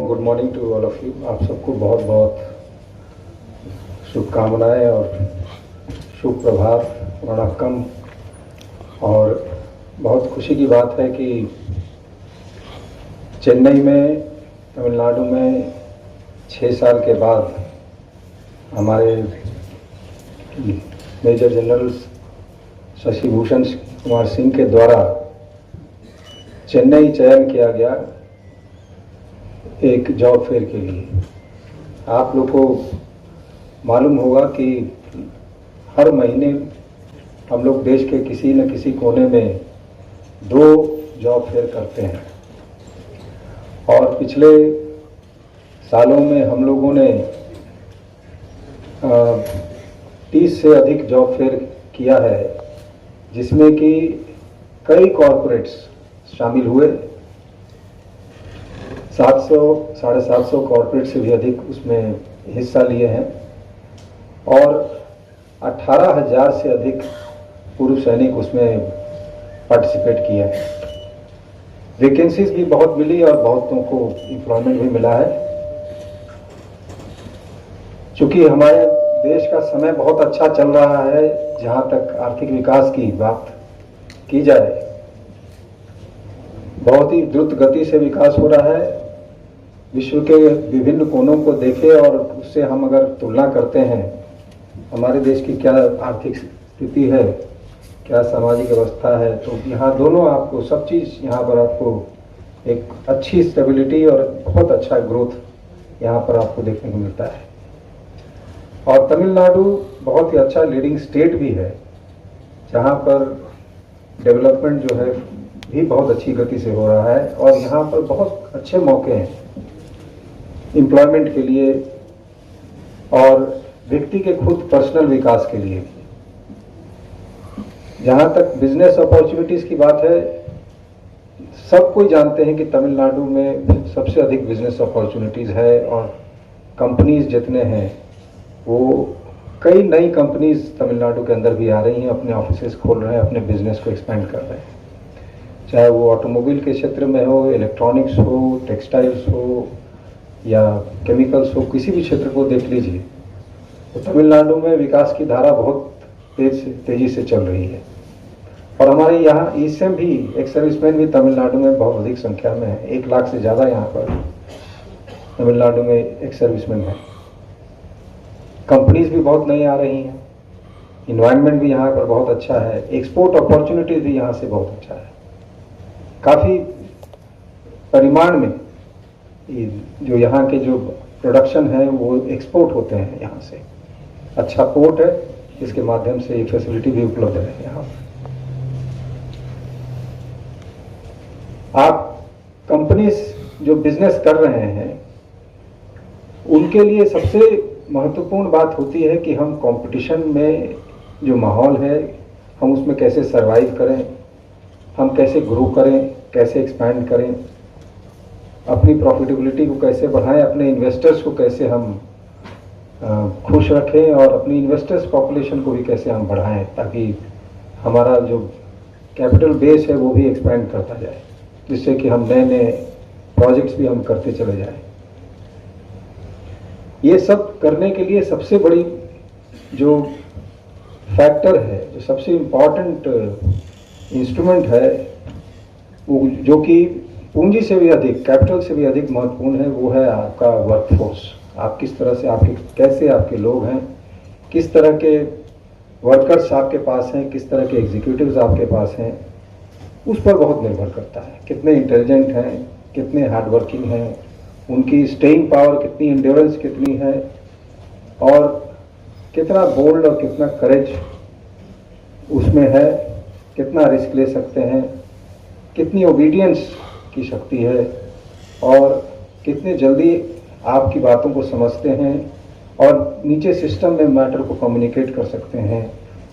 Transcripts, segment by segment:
Good morning to all of you. आप सबको बहुत बहुत शुभकामनाएं और शुभ प्रभात, वणक्कम। और बहुत खुशी की बात है कि चेन्नई में, तमिलनाडु में 6 साल के बाद हमारे मेजर जनरल शशि भूषण कुमार सिंह के द्वारा चेन्नई चयन किया गया एक जॉब फेयर के लिए। आप लोग को मालूम होगा कि हर महीने हम लोग देश के किसी न किसी कोने में 2 जॉब फेयर करते हैं और पिछले सालों में हम लोगों ने 30 से अधिक जॉब फेयर किया है, जिसमें कि कई कॉरपोरेट्स शामिल हुए। 700-750 कॉरपोरेट से भी अधिक उसमें हिस्सा लिए हैं और 18,000 से अधिक पूर्व सैनिक उसमें पार्टिसिपेट किए हैं। वैकेंसीज भी बहुत मिली और बहुतों को एम्प्लॉयमेंट भी मिला है। चूँकि हमारे देश का समय बहुत अच्छा चल रहा है, जहाँ तक आर्थिक विकास की बात की जाए, बहुत ही द्रुत गति से विकास हो रहा है। विश्व के विभिन्न कोनों को देखें और उससे हम अगर तुलना करते हैं, हमारे देश की क्या आर्थिक स्थिति है, क्या सामाजिक व्यवस्था है, तो यहाँ दोनों आपको सब चीज़ यहाँ पर आपको एक अच्छी स्टेबिलिटी और बहुत अच्छा ग्रोथ यहाँ पर आपको देखने को मिलता है। और तमिलनाडु बहुत ही अच्छा लीडिंग स्टेट भी है, जहाँ पर डेवलपमेंट जो है भी बहुत अच्छी गति से हो रहा है और यहाँ पर बहुत अच्छे मौके हैं एम्प्लॉयमेंट के लिए और व्यक्ति के खुद पर्सनल विकास के लिए। जहाँ तक बिजनेस अपॉर्चुनिटीज़ की बात है, सब कोई जानते हैं कि तमिलनाडु में सबसे अधिक बिजनेस अपॉर्चुनिटीज़ है और कंपनीज जितने हैं वो कई नई कंपनीज तमिलनाडु के अंदर भी आ रही हैं, अपने ऑफिसेज खोल रहे हैं, अपने बिजनेस को एक्सपेंड कर रहे हैं। चाहे वो ऑटोमोबाइल के क्षेत्र में हो, इलेक्ट्रॉनिक्स हो, टेक्सटाइल्स हो या केमिकल्स हो, किसी भी क्षेत्र को देख लीजिए तो तमिलनाडु में विकास की धारा बहुत तेजी से चल रही है। और हमारे यहाँ ईएसएम भी, एक सर्विसमैन भी तमिलनाडु में बहुत अधिक संख्या में है। 1 लाख से ज़्यादा यहाँ पर तमिलनाडु में एक सर्विसमैन है। कंपनीज भी बहुत नई आ रही हैं, इन्वायरमेंट भी यहाँ पर बहुत अच्छा है, एक्सपोर्ट अपॉर्चुनिटीज भी यहाँ से बहुत अच्छा है। काफ़ी परिमाण में जो यहाँ के जो प्रोडक्शन है वो एक्सपोर्ट होते हैं यहाँ से। अच्छा पोर्ट है, जिसके माध्यम से ये फैसिलिटी भी उपलब्ध है यहाँ पर। आप कंपनीज जो बिजनेस कर रहे हैं उनके लिए सबसे महत्वपूर्ण बात होती है कि हम कंपटीशन में जो माहौल है हम उसमें कैसे सरवाइव करें, हम कैसे ग्रो करें, कैसे एक्सपैंड करें, अपनी प्रॉफिटेबिलिटी को कैसे बढ़ाएं, अपने इन्वेस्टर्स को कैसे हम खुश रखें और अपनी इन्वेस्टर्स पॉपुलेशन को भी कैसे हम बढ़ाएं, ताकि हमारा जो कैपिटल बेस है वो भी एक्सपैंड करता जाए, जिससे कि हम नए नए प्रोजेक्ट्स भी हम करते चले जाएं। ये सब करने के लिए सबसे बड़ी जो फैक्टर है, जो सबसे इम्पॉर्टेंट इंस्ट्रूमेंट है, वो जो कि पूंजी से भी अधिक, कैपिटल से भी अधिक महत्वपूर्ण है, वो है आपका वर्कफोर्स। आप किस तरह से, कैसे आपके लोग हैं, किस तरह के वर्कर्स आपके पास हैं, किस तरह के एग्जीक्यूटिव्स आपके पास हैं, उस पर बहुत निर्भर करता है। कितने इंटेलिजेंट हैं, कितने हार्डवर्किंग हैं, उनकी स्टेइंग पावर कितनी, एंड्योरेंस कितनी है और कितना बोल्ड और कितना करेज उसमें है, कितना रिस्क ले सकते हैं, कितनी ओबीडियंस की शक्ति है और कितने जल्दी आपकी बातों को समझते हैं और नीचे सिस्टम में मैटर को कम्युनिकेट कर सकते हैं,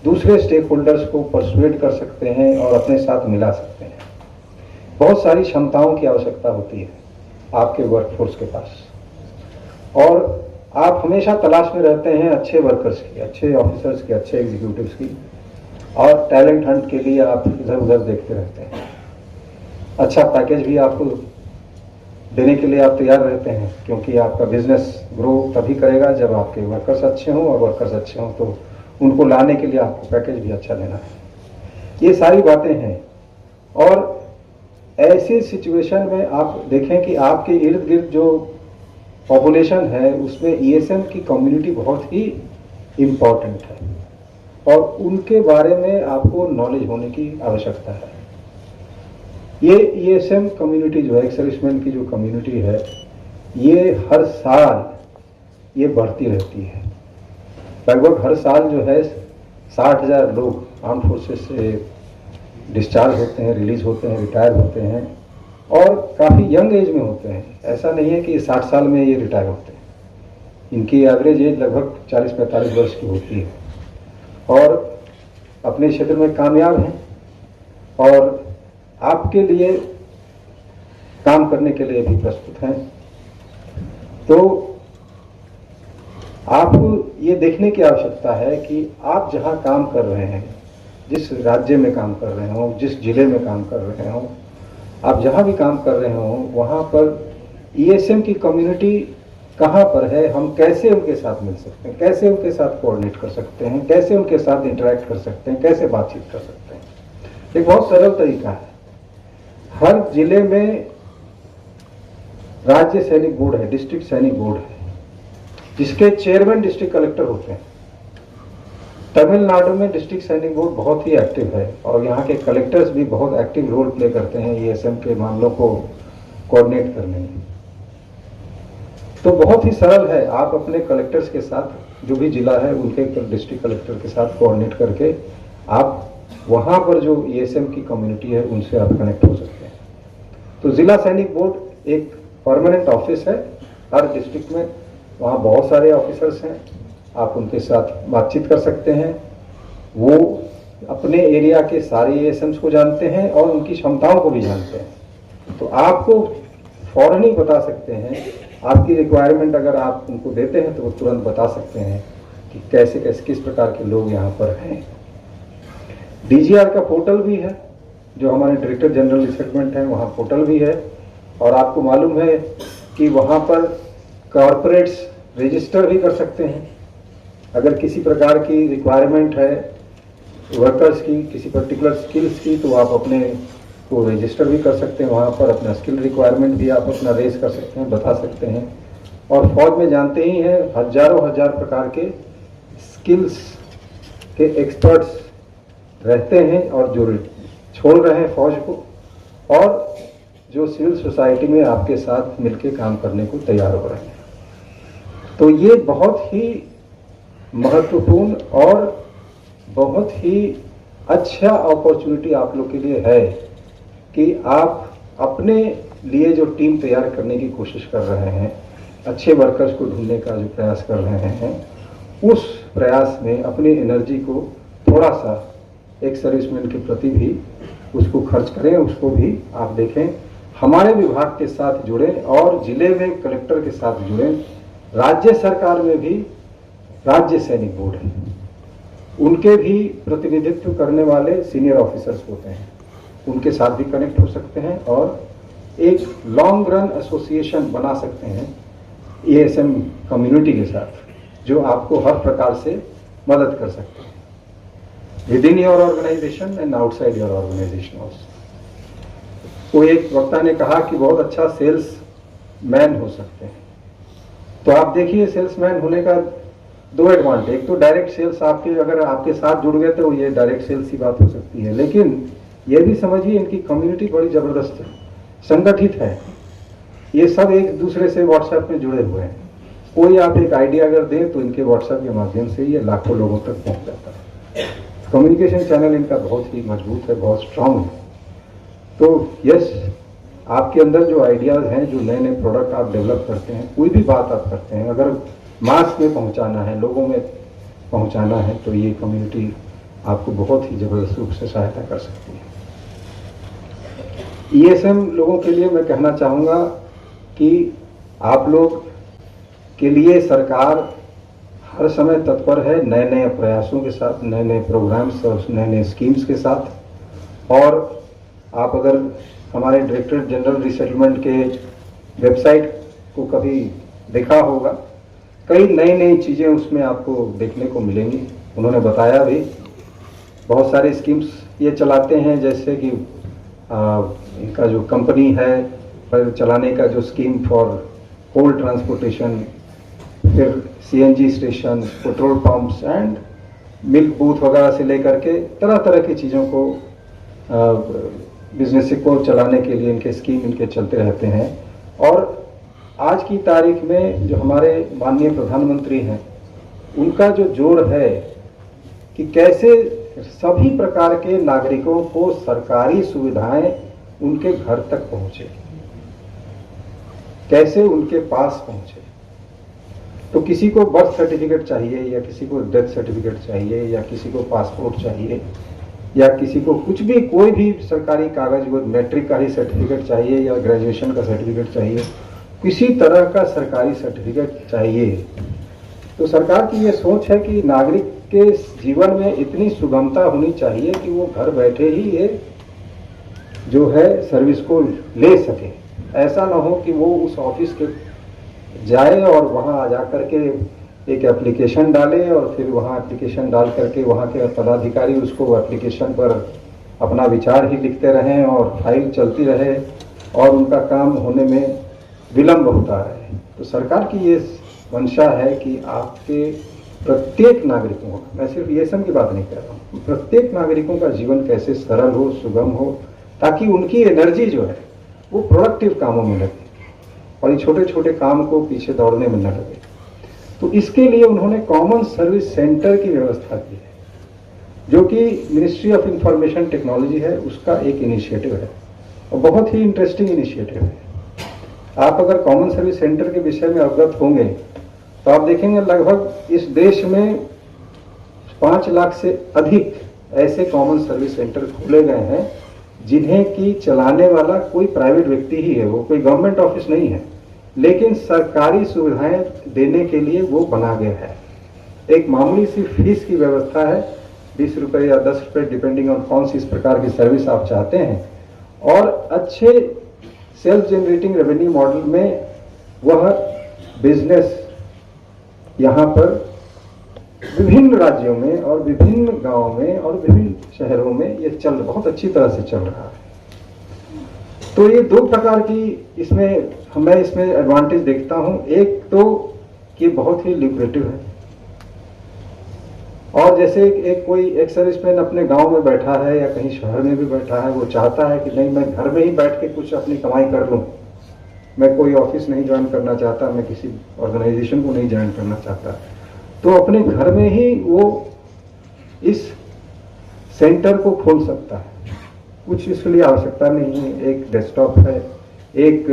दूसरे स्टेक होल्डर्स को परसुएड कर सकते हैं और अपने साथ मिला सकते हैं। बहुत सारी क्षमताओं की आवश्यकता होती है आपके वर्कफोर्स के पास और आप हमेशा तलाश में रहते हैं अच्छे वर्कर्स की, अच्छे ऑफिसर्स की, अच्छे एग्जीक्यूटिव्स की और टैलेंट हंट के लिए आप इधर उधर देखते रहते हैं। अच्छा पैकेज भी आपको देने के लिए आप तैयार रहते हैं, क्योंकि आपका बिजनेस ग्रो तभी करेगा जब आपके वर्कर्स अच्छे हों, और वर्कर्स अच्छे हों तो उनको लाने के लिए आपको पैकेज भी अच्छा लेना है। ये सारी बातें हैं। और ऐसी सिचुएशन में आप देखें कि आपके इर्द गिर्द जो पॉपुलेशन है उसमें ईएसएम की कम्युनिटी बहुत ही इम्पॉर्टेंट है, और उनके बारे में आपको नॉलेज होने की आवश्यकता है। ये ईएसएम कम्युनिटी जो है, एक्स सर्विसमैन की जो कम्युनिटी है, ये हर साल ये बढ़ती रहती है। लगभग हर साल जो है 60,000 लोग आर्म फोर्सेस से डिस्चार्ज होते हैं, रिलीज होते हैं, रिटायर होते हैं, और काफ़ी यंग एज में होते हैं। ऐसा नहीं है कि 60 साल में ये रिटायर होते हैं। इनकी एवरेज एज लगभग 40-45 वर्ष की होती है, और अपने क्षेत्र में कामयाब हैं, और आपके लिए काम करने के लिए भी प्रस्तुत हैं। तो आपको ये देखने की आवश्यकता है कि आप जहाँ काम कर रहे हैं, जिस राज्य में काम कर रहे हो, जिस जिले में काम कर रहे हो, आप जहाँ भी काम कर रहे हो, वहाँ पर ईएसएम की कम्युनिटी कहाँ पर है, हम कैसे उनके साथ मिल सकते हैं, कैसे उनके साथ कोऑर्डिनेट कर सकते हैं, कैसे उनके साथ इंटरेक्ट कर सकते हैं, कैसे बातचीत कर सकते हैं। एक बहुत सरल तरीका है। हर जिले में राज्य सैनिक बोर्ड है, डिस्ट्रिक्ट सैनिक बोर्ड है, जिसके चेयरमैन डिस्ट्रिक्ट कलेक्टर होते हैं। तमिलनाडु में डिस्ट्रिक्ट सैनिक बोर्ड बहुत ही एक्टिव है, और यहाँ के कलेक्टर्स भी बहुत एक्टिव रोल प्ले करते हैं ईएसएम के मामलों को कोऑर्डिनेट करने में। तो बहुत ही सरल है, आप अपने कलेक्टर्स के साथ, जो भी जिला है उनके डिस्ट्रिक्ट कलेक्टर के साथ कोऑर्डिनेट करके आप वहाँ पर जो ईएसएम की कम्युनिटी है उनसे आप कनेक्ट हो सकते हैं। तो जिला सैनिक बोर्ड एक परमानेंट ऑफिस है हर डिस्ट्रिक्ट में, वहाँ बहुत सारे ऑफिसर्स हैं, आप उनके साथ बातचीत कर सकते हैं। वो अपने एरिया के सारे ईएसएम्स को जानते हैं और उनकी क्षमताओं को भी जानते हैं। तो आपको फौरन ही बता सकते हैं, आपकी रिक्वायरमेंट अगर आप उनको देते हैं तो वो तुरंत बता सकते हैं कि कैसे कैसे किस प्रकार के लोग यहाँ पर हैं। डीजीआर का पोर्टल भी है, जो हमारे डायरेक्टर जनरल रिक्रूटमेंट है, वहाँ पोर्टल भी है, और आपको मालूम है कि वहाँ पर कॉर्पोरेट्स रजिस्टर भी कर सकते हैं। अगर किसी प्रकार की रिक्वायरमेंट है वर्कर्स की, किसी पर्टिकुलर स्किल्स की, तो आप अपने को रजिस्टर भी कर सकते हैं। वहाँ पर अपना स्किल रिक्वायरमेंट भी आप अपना रेज कर सकते हैं, बता सकते हैं। और फौज में जानते ही हैं हजारों हजार प्रकार के स्किल्स के एक्सपर्ट्स रहते हैं, और जो छोड़ रहे हैं फौज को, और जो सिविल सोसाइटी में आपके साथ मिलकर काम करने को तैयार हो रहे हैं। तो ये बहुत ही महत्वपूर्ण और बहुत ही अच्छा अपॉर्चुनिटी आप लोग के लिए है कि आप अपने लिए जो टीम तैयार करने की कोशिश कर रहे हैं, अच्छे वर्कर्स को ढूंढने का जो प्रयास कर रहे हैं, उस प्रयास में अपनी एनर्जी को थोड़ा सा एक सर्विसमैन के प्रति भी उसको खर्च करें, उसको भी आप देखें। हमारे विभाग के साथ जुड़ें और जिले में कलेक्टर के साथ जुड़ें। राज्य सरकार में भी राज्य सैनिक बोर्ड है, उनके भी प्रतिनिधित्व करने वाले सीनियर ऑफिसर्स होते हैं, उनके साथ भी कनेक्ट हो सकते हैं और एक लॉन्ग रन एसोसिएशन बना सकते हैं ईएसएम कम्युनिटी के साथ, जो आपको हर प्रकार से मदद कर सकते हैं within your organisation and outside your organisation also. तो एक वक्ता ने कहा कि बहुत अच्छा सेल्स मैन हो सकते हैं। तो आप देखिए, सेल्समैन होने का दो एडवांटेज, एक तो डायरेक्ट सेल्स, आपके अगर आपके साथ जुड़ गए तो ये डायरेक्ट सेल्स की बात हो सकती है, लेकिन ये भी समझिए इनकी कम्युनिटी बड़ी जबरदस्त है, संगठित है। ये सब एक दूसरे से व्हाट्सएप में जुड़े हुए हैं। कोई आप एक आइडिया अगर दें तो इनके व्हाट्सएप के माध्यम से ये लाखों लोगों तक पहुंच जाता है। कम्युनिकेशन चैनल इनका बहुत ही मजबूत है, बहुत स्ट्रांग है। तो यस, आपके अंदर जो आइडियाज हैं, जो नए नए प्रोडक्ट आप डेवलप करते हैं, कोई भी बात आप करते हैं, अगर मास में पहुंचाना है, लोगों में पहुंचाना है, तो ये कम्युनिटी आपको बहुत ही जबरदस्त रूप से सहायता कर सकती है। ईएसएम लोगों के लिए मैं कहना चाहूँगा कि आप लोग के लिए सरकार हर समय तत्पर है, नए नए प्रयासों के साथ, नए नए प्रोग्राम्स और नए नए स्कीम्स के साथ। और आप अगर हमारे डायरेक्टर जनरल रिसेटलमेंट के वेबसाइट को कभी देखा होगा। कई नई नई चीज़ें उसमें आपको देखने को मिलेंगी। उन्होंने बताया भी, बहुत सारे स्कीम्स ये चलाते हैं, जैसे कि इनका जो कंपनी है पर चलाने का जो स्कीम फॉर कोल ट्रांसपोर्टेशन, फिर CNG station, petrol pumps and milk booth वगैरह से लेकर के तरह तरह की चीज़ों को बिजनेस को चलाने के लिए इनके स्कीम इनके चलते रहते हैं। और आज की तारीख में जो हमारे माननीय प्रधानमंत्री हैं, उनका जो जोर है कि कैसे सभी प्रकार के नागरिकों को सरकारी सुविधाएं उनके घर तक पहुंचे, कैसे उनके पास पहुंचे। तो किसी को बर्थ सर्टिफिकेट चाहिए, या किसी को डेथ सर्टिफिकेट चाहिए, या किसी को पासपोर्ट चाहिए, या किसी को कुछ भी, कोई भी सरकारी कागज, वो मैट्रिक का ही सर्टिफिकेट चाहिए या ग्रेजुएशन का सर्टिफिकेट चाहिए, किसी तरह का सरकारी सर्टिफिकेट चाहिए, तो सरकार की ये सोच है कि नागरिक के जीवन में इतनी सुगमता होनी चाहिए कि वो घर बैठे ही ये जो है सर्विस को ले सके। ऐसा ना हो कि वो उस ऑफिस के जाए और वहाँ जा करके एक एप्लीकेशन डाले, और फिर वहाँ एप्लीकेशन डाल करके वहाँ के पदाधिकारी उसको एप्लीकेशन पर अपना विचार ही लिखते रहें और फाइल चलती रहे और उनका काम होने में विलम्ब होता है। तो सरकार की ये मंशा है कि आपके प्रत्येक नागरिकों का, मैं सिर्फ ईएसएम की बात नहीं कर रहा हूँ, प्रत्येक नागरिकों का जीवन कैसे सरल हो, सुगम हो, ताकि उनकी एनर्जी जो है वो प्रोडक्टिव कामों में लगे और ये छोटे छोटे काम को पीछे दौड़ने में न लगे। तो इसके लिए उन्होंने कॉमन सर्विस सेंटर की व्यवस्था की है, जो कि मिनिस्ट्री ऑफ इंफॉर्मेशन टेक्नोलॉजी है, उसका एक इनिशिएटिव है और बहुत ही इंटरेस्टिंग इनिशिएटिव है। आप अगर कॉमन सर्विस सेंटर के विषय में अवगत होंगे तो आप देखेंगे लगभग इस देश में 5 लाख से अधिक ऐसे कॉमन सर्विस सेंटर खोले गए हैं, जिन्हें की चलाने वाला कोई प्राइवेट व्यक्ति ही है, वो कोई गवर्नमेंट ऑफिस नहीं है, लेकिन सरकारी सुविधाएं देने के लिए वो बना गया है। एक मामूली सी फीस की व्यवस्था है, 20 रुपये या 10 रुपये डिपेंडिंग ऑन कौन सी इस प्रकार की सर्विस आप चाहते हैं, और अच्छे सेल्फ जनरेटिंग रेवेन्यू मॉडल में वह बिजनेस यहाँ पर विभिन्न राज्यों में और विभिन्न गांवों में और विभिन्न शहरों में ये बहुत अच्छी तरह से चल रहा है। तो ये 2 प्रकार की इसमें मैं इसमें एडवांटेज देखता हूं। एक तो कि बहुत ही ल्यूक्रेटिव है, और जैसे एक सर्विसमैन अपने गांव में बैठा है या कहीं शहर में भी बैठा है, वो चाहता है कि नहीं, मैं घर में ही बैठ के कुछ अपनी कमाई कर लूं, मैं कोई ऑफिस नहीं ज्वाइन करना चाहता, मैं किसी ऑर्गेनाइजेशन को नहीं ज्वाइन करना चाहता, तो अपने घर में ही वो इस सेंटर को खोल सकता है। कुछ इसके लिए आवश्यकता नहीं है, एक डेस्कटॉप है, एक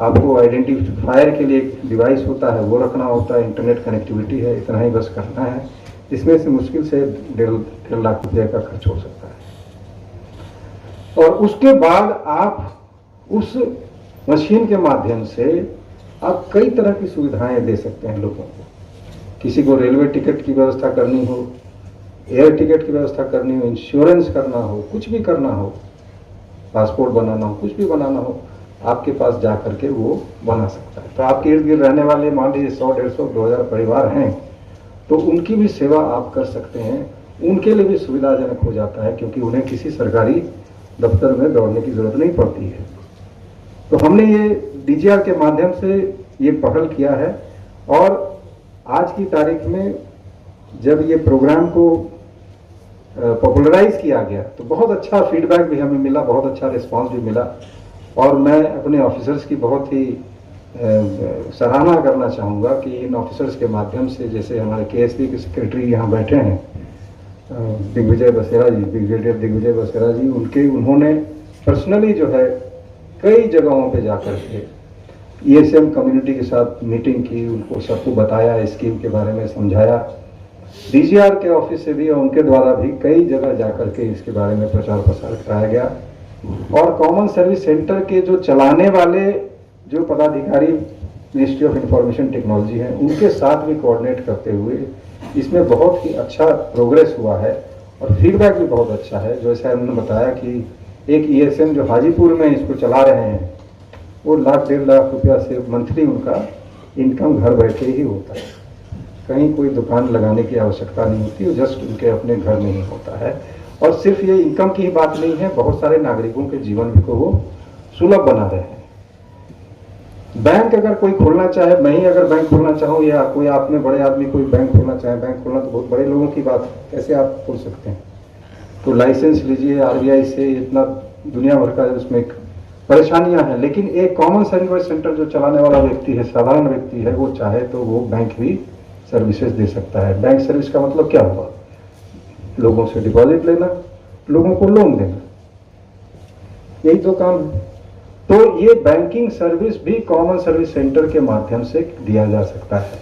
आपको आइडेंटिफायर के लिए एक डिवाइस होता है वो रखना होता है, इंटरनेट कनेक्टिविटी है, इतना ही बस करना है। इसमें से मुश्किल से 1.5 लाख रुपये का खर्च हो सकता है। और उसके बाद आप उस मशीन के माध्यम से आप कई तरह की सुविधाएं दे सकते हैं लोगों को। किसी को रेलवे टिकट की व्यवस्था करनी हो, एयर टिकट की व्यवस्था करनी हो, इंश्योरेंस करना हो, कुछ भी करना हो, पासपोर्ट बनाना हो, कुछ भी बनाना हो, आपके पास जा करके वो बना सकता है। तो आपके इर्द गिर्द रहने वाले मान लीजिए 100, 150, 2000 परिवार हैं, तो उनकी भी सेवा आप कर सकते हैं। उनके लिए भी सुविधाजनक हो जाता है, क्योंकि उन्हें किसी सरकारी दफ्तर में दौड़ने की जरूरत नहीं पड़ती है। तो हमने ये डीजीआर के माध्यम से ये पहल किया है, और आज की तारीख में जब ये प्रोग्राम को पॉपुलराइज किया गया तो बहुत अच्छा फीडबैक भी हमें मिला, बहुत अच्छा रिस्पांस भी मिला, और मैं अपने ऑफिसर्स की बहुत ही सराहना करना चाहूँगा कि इन ऑफिसर्स के माध्यम से, जैसे हमारे केएसपी के सेक्रेटरी यहाँ बैठे हैं, दिग्विजय बसेरा जी, ब्रिगेडियर दिग्विजय बसेरा जी, उन्होंने पर्सनली जो है कई जगहों पे जाकर के ईएसएम कम्युनिटी के साथ मीटिंग की, उनको सबको बताया, स्कीम के बारे में समझाया। डीजीआर के ऑफिस से भी और उनके द्वारा भी कई जगह जाकर के इसके बारे में प्रचार प्रसार कराया गया, और कॉमन सर्विस सेंटर के जो चलाने वाले जो पदाधिकारी मिनिस्ट्री ऑफ इंफॉर्मेशन टेक्नोलॉजी हैं, उनके साथ भी कोऑर्डिनेट करते हुए इसमें बहुत ही अच्छा प्रोग्रेस हुआ है, और फीडबैक भी बहुत अच्छा है। जैसे हमने बताया कि एक ईएसएम जो हाजीपुर में इसको चला रहे हैं, वो लाख 1.5 लाख रुपया से मंथली उनका इनकम घर बैठे ही होता है। कहीं कोई दुकान लगाने की आवश्यकता नहीं होती, वो जस्ट उनके अपने घर में ही होता है। और सिर्फ ये इनकम की ही बात नहीं है, बहुत सारे नागरिकों के जीवन को वो सुलभ बना रहे हैं। बैंक अगर कोई खोलना चाहे, मैं ही अगर बैंक खोलना चाहूँ या कोई आप में बड़े आदमी कोई बैंक खोलना चाहे, बैंक खोलना तो बहुत बड़े लोगों की बात है, कैसे आप खोल सकते हैं? तो लाइसेंस लीजिए आरबीआई से, इतना दुनिया भर का उसमें परेशानियां हैं। लेकिन एक कॉमन सर्विस सेंटर जो चलाने वाला व्यक्ति है, साधारण व्यक्ति है, वो चाहे तो वो बैंक भी सर्विसेज दे सकता है। बैंक सर्विस का मतलब क्या हुआ? लोगों से डिपॉजिट लेना, लोगों को लोन देना, यही तो काम है। तो ये बैंकिंग सर्विस भी कॉमन सर्विस सेंटर के माध्यम से दिया जा सकता है।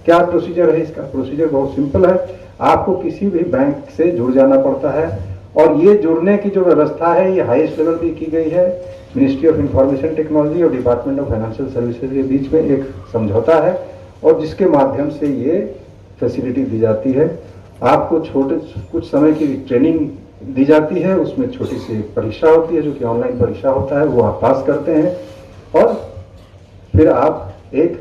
क्या प्रोसीजर है इसका? प्रोसीजर बहुत सिंपल है। आपको किसी भी बैंक से जुड़ जाना पड़ता है, और ये जुड़ने की जो व्यवस्था है ये हाईएस्ट लेवल भी की गई है। मिनिस्ट्री ऑफ इंफॉर्मेशन टेक्नोलॉजी और डिपार्टमेंट ऑफ फाइनेंशियल सर्विसेज के बीच में एक समझौता है, और जिसके माध्यम से ये फैसिलिटी दी जाती है। आपको कुछ समय की ट्रेनिंग दी जाती है, उसमें छोटी सी एक परीक्षा होती है जो कि ऑनलाइन परीक्षा होता है, वो आप पास करते हैं और फिर आप एक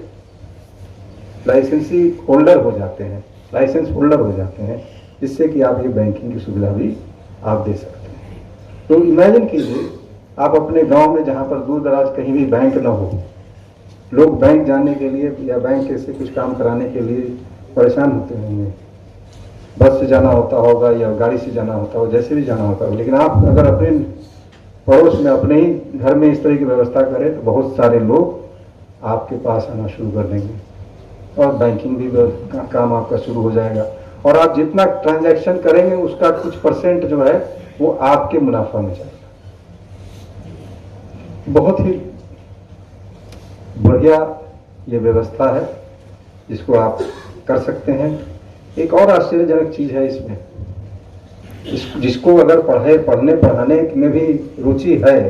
लाइसेंसी होल्डर हो जाते हैं, लाइसेंस होल्डर हो जाते हैं, जिससे कि आप ये बैंकिंग की सुविधा भी आप दे सकते हैं। तो इमेजिन कीजिए आप अपने गांव में जहां पर दूर दराज कहीं भी बैंक ना हो, लोग बैंक जाने के लिए या बैंक से कुछ काम कराने के लिए परेशान होते होंगे, बस से जाना होता होगा या गाड़ी से जाना होता होगा, जैसे भी जाना होता होगा। लेकिन आप अगर अपने पड़ोस में अपने ही घर में इस तरह की व्यवस्था करें तो बहुत सारे लोग आपके पास आना शुरू कर देंगे और बैंकिंग भी काम आपका शुरू हो जाएगा। और आप जितना ट्रांजैक्शन करेंगे उसका कुछ परसेंट जो है वो आपके मुनाफा में जाएगा। बहुत ही बढ़िया ये व्यवस्था है, जिसको आप कर सकते हैं। एक और आश्चर्यजनक चीज है इसमें, जिसको अगर पढ़ने पढ़ाने में भी रुचि है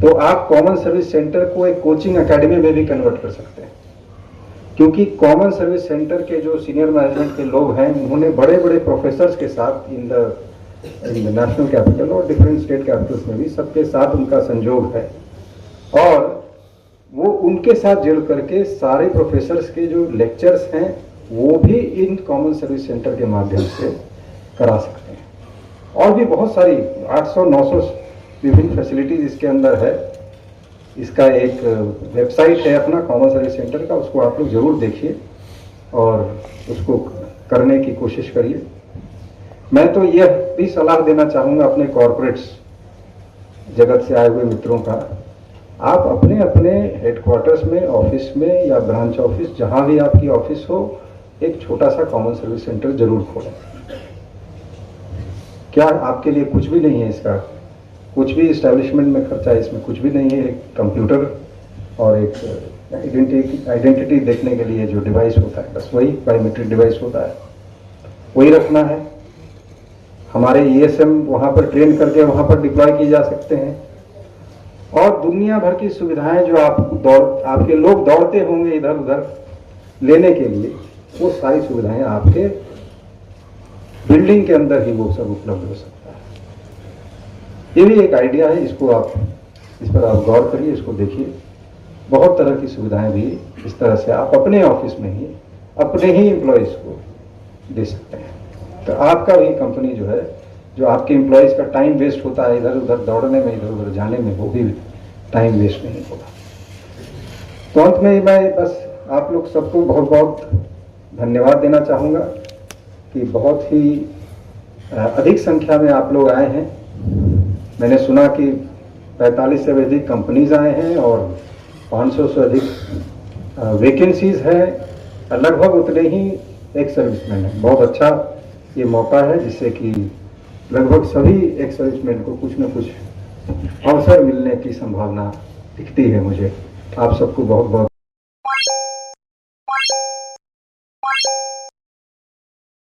तो आप कॉमन सर्विस सेंटर को एक कोचिंग एकेडमी में भी कन्वर्ट कर सकते हैं। क्योंकि कॉमन सर्विस सेंटर के जो सीनियर मैनेजमेंट के लोग हैं, उन्होंने बड़े बड़े प्रोफेसर्स के साथ इन द नेशनल कैपिटल और डिफरेंट स्टेट कैपिटल्स में भी सबके साथ उनका संयोग है, और वो उनके साथ जुड़ करके सारे प्रोफेसर्स के जो लेक्चर्स हैं वो भी इन कॉमन सर्विस सेंटर के माध्यम से करा सकते हैं। और भी बहुत सारी 800-900 विभिन्न फैसिलिटीज इसके अंदर है। इसका एक वेबसाइट है अपना कॉमन सर्विस सेंटर का, उसको आप लोग जरूर देखिए और उसको करने की कोशिश करिए। मैं तो यह भी सलाह देना चाहूँगा अपने कॉरपोरेट्स जगत से आए हुए मित्रों का, आप अपने अपने हेडक्वार्टर्स में, ऑफिस में या ब्रांच ऑफिस, जहाँ भी आपकी ऑफिस हो, एक छोटा सा कॉमन सर्विस सेंटर जरूर खोलें। क्या आपके लिए कुछ भी नहीं है, इसका कुछ भी इस्टेब्लिशमेंट में खर्चा है, इसमें कुछ भी नहीं है। एक कंप्यूटर और एक आइडेंटिटी देखने के लिए जो डिवाइस होता है, बस वही बायोमेट्रिक डिवाइस होता है, वही रखना है। हमारे ESM वहाँ पर ट्रेन करके वहाँ पर डिप्लॉय किए जा सकते हैं, और दुनिया भर की सुविधाएं जो आपके लोग दौड़ते होंगे इधर उधर लेने के लिए, वो सारी सुविधाएं आपके बिल्डिंग के अंदर ही वो सब उपलब्ध हो सकता है। ये भी एक आइडिया है, इसको आप इस पर आप गौर करिए, इसको देखिए। बहुत तरह की सुविधाएं भी इस तरह से आप अपने ऑफिस में ही अपने ही एम्प्लॉयज को दे सकते हैं। तो आपका भी कंपनी जो है, जो आपके एम्प्लॉयज का टाइम वेस्ट होता है इधर उधर दौड़ने में, इधर उधर जाने में, वो भी टाइम वेस्ट नहीं होगा। तो अंत में मैं बस आप लोग सबको बहुत बहुत धन्यवाद देना चाहूँगा कि बहुत ही अधिक संख्या में आप लोग आए हैं। मैंने सुना कि 45 से अधिक कंपनीज आए हैं और 500 से अधिक वैकेंसीज हैं, लगभग उतने ही एक्स सर्विसमैन हैं। बहुत अच्छा ये मौका है जिससे कि लगभग सभी एक्स सर्विसमैन को कुछ न कुछ अवसर मिलने की संभावना दिखती है मुझे। आप सबको बहुत बहुत